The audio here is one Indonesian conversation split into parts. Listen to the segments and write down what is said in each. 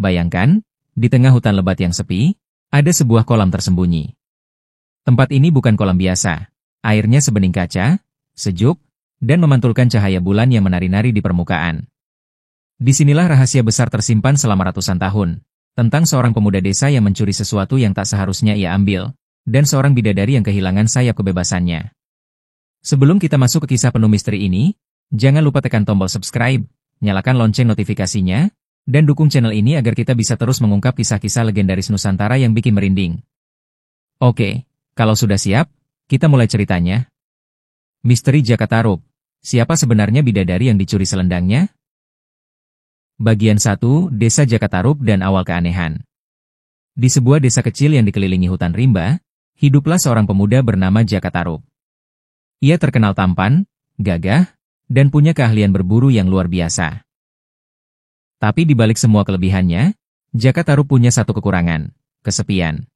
Bayangkan, di tengah hutan lebat yang sepi, ada sebuah kolam tersembunyi. Tempat ini bukan kolam biasa. Airnya sebening kaca, sejuk, dan memantulkan cahaya bulan yang menari-nari di permukaan. Disinilah rahasia besar tersimpan selama ratusan tahun, tentang seorang pemuda desa yang mencuri sesuatu yang tak seharusnya ia ambil, dan seorang bidadari yang kehilangan sayap kebebasannya. Sebelum kita masuk ke kisah penuh misteri ini, jangan lupa tekan tombol subscribe, nyalakan lonceng notifikasinya, dan dukung channel ini agar kita bisa terus mengungkap kisah-kisah legendaris Nusantara yang bikin merinding. Oke, kalau sudah siap, kita mulai ceritanya. Misteri Jakatarup. Siapa sebenarnya bidadari yang dicuri selendangnya? Bagian 1, Desa Jakatarup dan awal keanehan. Di sebuah desa kecil yang dikelilingi hutan rimba, hiduplah seorang pemuda bernama Jakatarup. Ia terkenal tampan, gagah, dan punya keahlian berburu yang luar biasa. Tapi di balik semua kelebihannya, Jakatarup punya satu kekurangan, kesepian.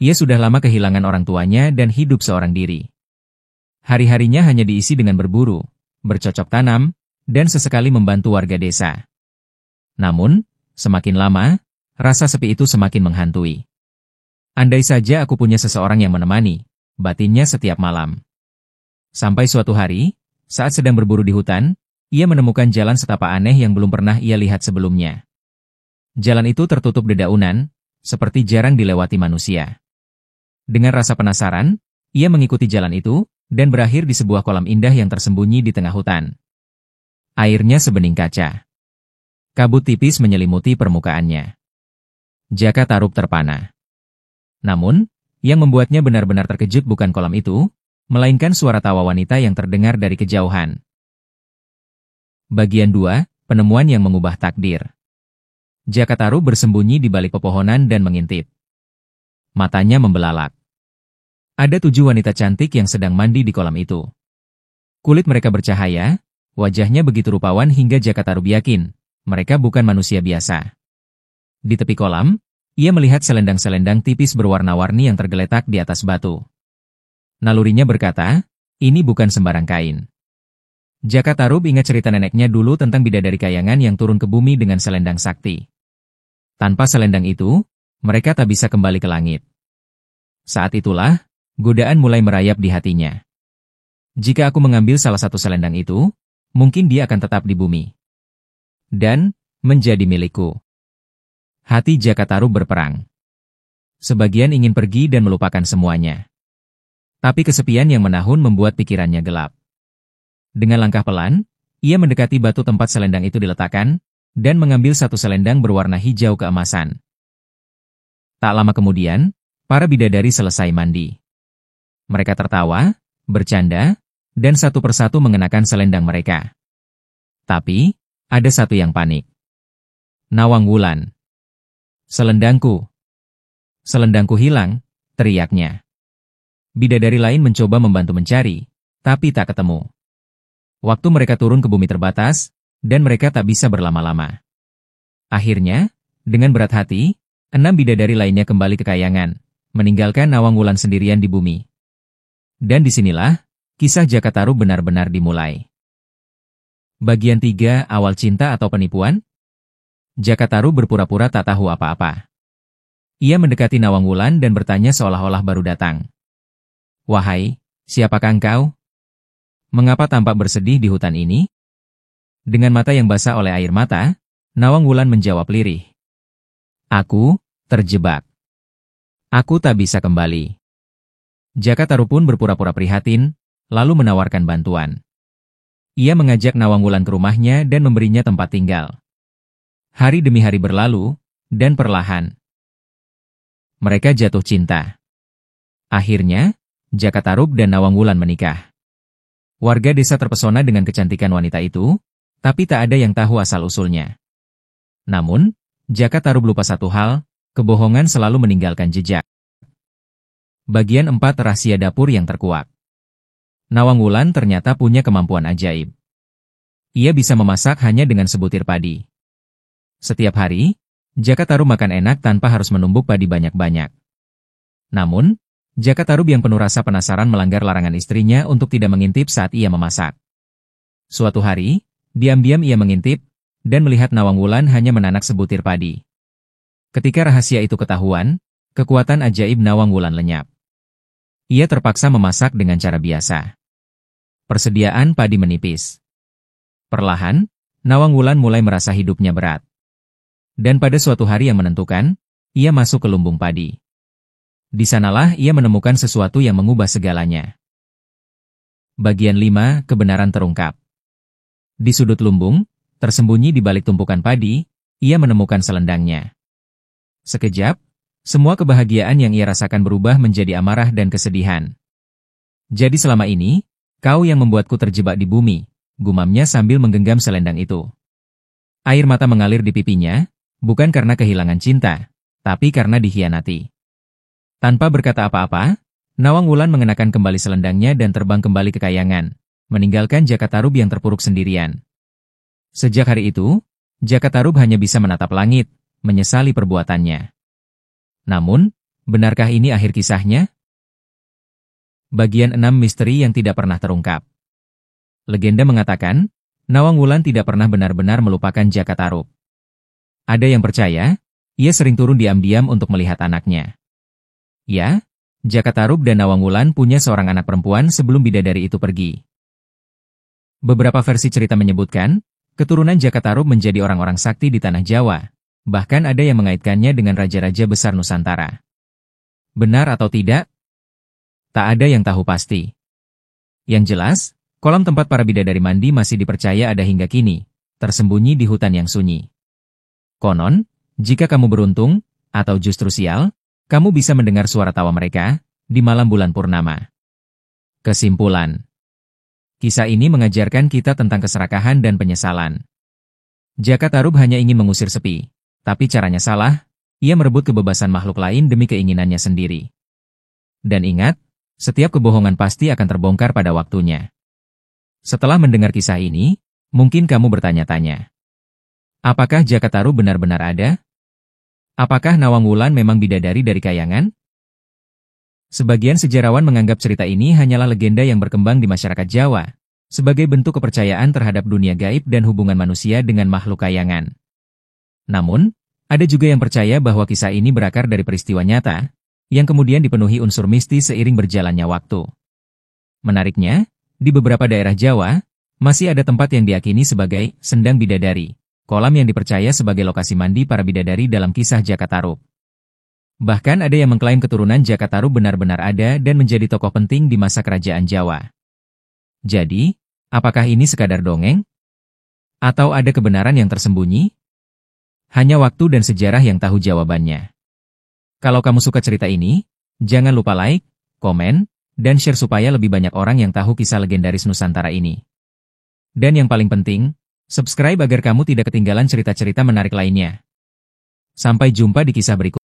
Ia sudah lama kehilangan orang tuanya dan hidup seorang diri. Hari-harinya hanya diisi dengan berburu, bercocok tanam, dan sesekali membantu warga desa. Namun, semakin lama, rasa sepi itu semakin menghantui. Andai saja aku punya seseorang yang menemani, batinnya setiap malam. Sampai suatu hari, saat sedang berburu di hutan, ia menemukan jalan setapak aneh yang belum pernah ia lihat sebelumnya. Jalan itu tertutup dedaunan, seperti jarang dilewati manusia. Dengan rasa penasaran, ia mengikuti jalan itu, dan berakhir di sebuah kolam indah yang tersembunyi di tengah hutan. Airnya sebening kaca. Kabut tipis menyelimuti permukaannya. Jakatarup terpana. Namun, yang membuatnya benar-benar terkejut bukan kolam itu, melainkan suara tawa wanita yang terdengar dari kejauhan. Bagian 2, Penemuan yang mengubah takdir. Jakatarup bersembunyi di balik pepohonan dan mengintip. Matanya membelalak. Ada 7 wanita cantik yang sedang mandi di kolam itu. Kulit mereka bercahaya, wajahnya begitu rupawan hingga Jakatarup yakin, mereka bukan manusia biasa. Di tepi kolam, ia melihat selendang-selendang tipis berwarna-warni yang tergeletak di atas batu. Nalurinya berkata, ini bukan sembarang kain. Jakatarup ingat cerita neneknya dulu tentang bidadari kayangan yang turun ke bumi dengan selendang sakti. Tanpa selendang itu, mereka tak bisa kembali ke langit. Saat itulah, godaan mulai merayap di hatinya. Jika aku mengambil salah satu selendang itu, mungkin dia akan tetap di bumi. Dan, menjadi milikku. Hati Jakatarup berperang. Sebagian ingin pergi dan melupakan semuanya. Tapi kesepian yang menahun membuat pikirannya gelap. Dengan langkah pelan, ia mendekati batu tempat selendang itu diletakkan, dan mengambil satu selendang berwarna hijau keemasan. Tak lama kemudian, para bidadari selesai mandi. Mereka tertawa, bercanda, dan satu persatu mengenakan selendang mereka. Tapi, ada satu yang panik. Nawang Wulan. Selendangku. Selendangku hilang, teriaknya. Bidadari lain mencoba membantu mencari, tapi tak ketemu. Waktu mereka turun ke bumi terbatas, dan mereka tak bisa berlama-lama. Akhirnya, dengan berat hati, 6 bidadari lainnya kembali ke kayangan, meninggalkan Nawang Wulan sendirian di bumi. Dan disinilah, kisah Jakatarup benar-benar dimulai. Bagian 3, Awal cinta atau penipuan? Jakatarup berpura-pura tak tahu apa-apa. Ia mendekati Nawang Wulan dan bertanya seolah-olah baru datang. Wahai, siapakah engkau? Mengapa tampak bersedih di hutan ini? Dengan mata yang basah oleh air mata, Nawang Wulan menjawab lirih. Aku terjebak. Aku tak bisa kembali. Jakatarup pun berpura-pura prihatin, lalu menawarkan bantuan. Ia mengajak Nawang Wulan ke rumahnya dan memberinya tempat tinggal. Hari demi hari berlalu, dan perlahan mereka jatuh cinta. Akhirnya, Jakatarup dan Nawang Wulan menikah. Warga desa terpesona dengan kecantikan wanita itu, tapi tak ada yang tahu asal-usulnya. Namun, Jakatarup lupa satu hal, kebohongan selalu meninggalkan jejak. Bagian 4, Rahasia dapur yang terkuak. Nawang Wulan ternyata punya kemampuan ajaib. Ia bisa memasak hanya dengan sebutir padi. Setiap hari, Jakatarup makan enak tanpa harus menumbuk padi banyak-banyak. Namun, Jakatarup yang penuh rasa penasaran melanggar larangan istrinya untuk tidak mengintip saat ia memasak. Suatu hari, diam-diam ia mengintip, dan melihat Nawang Wulan hanya menanak sebutir padi. Ketika rahasia itu ketahuan, kekuatan ajaib Nawang Wulan lenyap. Ia terpaksa memasak dengan cara biasa. Persediaan padi menipis. Perlahan, Nawang Wulan mulai merasa hidupnya berat. Dan pada suatu hari yang menentukan, ia masuk ke lumbung padi. Di sanalah ia menemukan sesuatu yang mengubah segalanya. Bagian 5, kebenaran terungkap. Di sudut lumbung, tersembunyi di balik tumpukan padi, ia menemukan selendangnya. Sekejap, semua kebahagiaan yang ia rasakan berubah menjadi amarah dan kesedihan. Jadi selama ini, kau yang membuatku terjebak di bumi, gumamnya sambil menggenggam selendang itu. Air mata mengalir di pipinya, bukan karena kehilangan cinta, tapi karena dikhianati. Tanpa berkata apa-apa, Nawang Wulan mengenakan kembali selendangnya dan terbang kembali ke kayangan, meninggalkan Jakatarub yang terpuruk sendirian. Sejak hari itu, Jakatarub hanya bisa menatap langit, menyesali perbuatannya. Namun, benarkah ini akhir kisahnya? Bagian 6, misteri yang tidak pernah terungkap. Legenda mengatakan, Nawang Wulan tidak pernah benar-benar melupakan Jakatarub. Ada yang percaya, ia sering turun diam-diam untuk melihat anaknya. Ya, Jakatarub dan Nawang Wulan punya seorang anak perempuan sebelum bidadari itu pergi. Beberapa versi cerita menyebutkan, keturunan Jakatarub menjadi orang-orang sakti di tanah Jawa, bahkan ada yang mengaitkannya dengan raja-raja besar Nusantara. Benar atau tidak? Tak ada yang tahu pasti. Yang jelas, kolam tempat para bidadari mandi masih dipercaya ada hingga kini, tersembunyi di hutan yang sunyi. Konon, jika kamu beruntung, atau justru sial, kamu bisa mendengar suara tawa mereka di malam bulan purnama. Kesimpulan. Kisah ini mengajarkan kita tentang keserakahan dan penyesalan. Jakatarub hanya ingin mengusir sepi, tapi caranya salah, ia merebut kebebasan makhluk lain demi keinginannya sendiri. Dan ingat, setiap kebohongan pasti akan terbongkar pada waktunya. Setelah mendengar kisah ini, mungkin kamu bertanya-tanya, apakah Jakatarub benar-benar ada? Apakah Nawang Wulan memang bidadari dari kayangan? Sebagian sejarawan menganggap cerita ini hanyalah legenda yang berkembang di masyarakat Jawa, sebagai bentuk kepercayaan terhadap dunia gaib dan hubungan manusia dengan makhluk kayangan. Namun, ada juga yang percaya bahwa kisah ini berakar dari peristiwa nyata, yang kemudian dipenuhi unsur mistis seiring berjalannya waktu. Menariknya, di beberapa daerah Jawa, masih ada tempat yang diyakini sebagai sendang bidadari, kolam yang dipercaya sebagai lokasi mandi para bidadari dalam kisah Jakatarub. Bahkan ada yang mengklaim keturunan Jakatarub benar-benar ada dan menjadi tokoh penting di masa kerajaan Jawa. Jadi, apakah ini sekadar dongeng? Atau ada kebenaran yang tersembunyi? Hanya waktu dan sejarah yang tahu jawabannya. Kalau kamu suka cerita ini, jangan lupa like, komen, dan share supaya lebih banyak orang yang tahu kisah legendaris Nusantara ini. Dan yang paling penting, subscribe agar kamu tidak ketinggalan cerita-cerita menarik lainnya. Sampai jumpa di kisah berikutnya.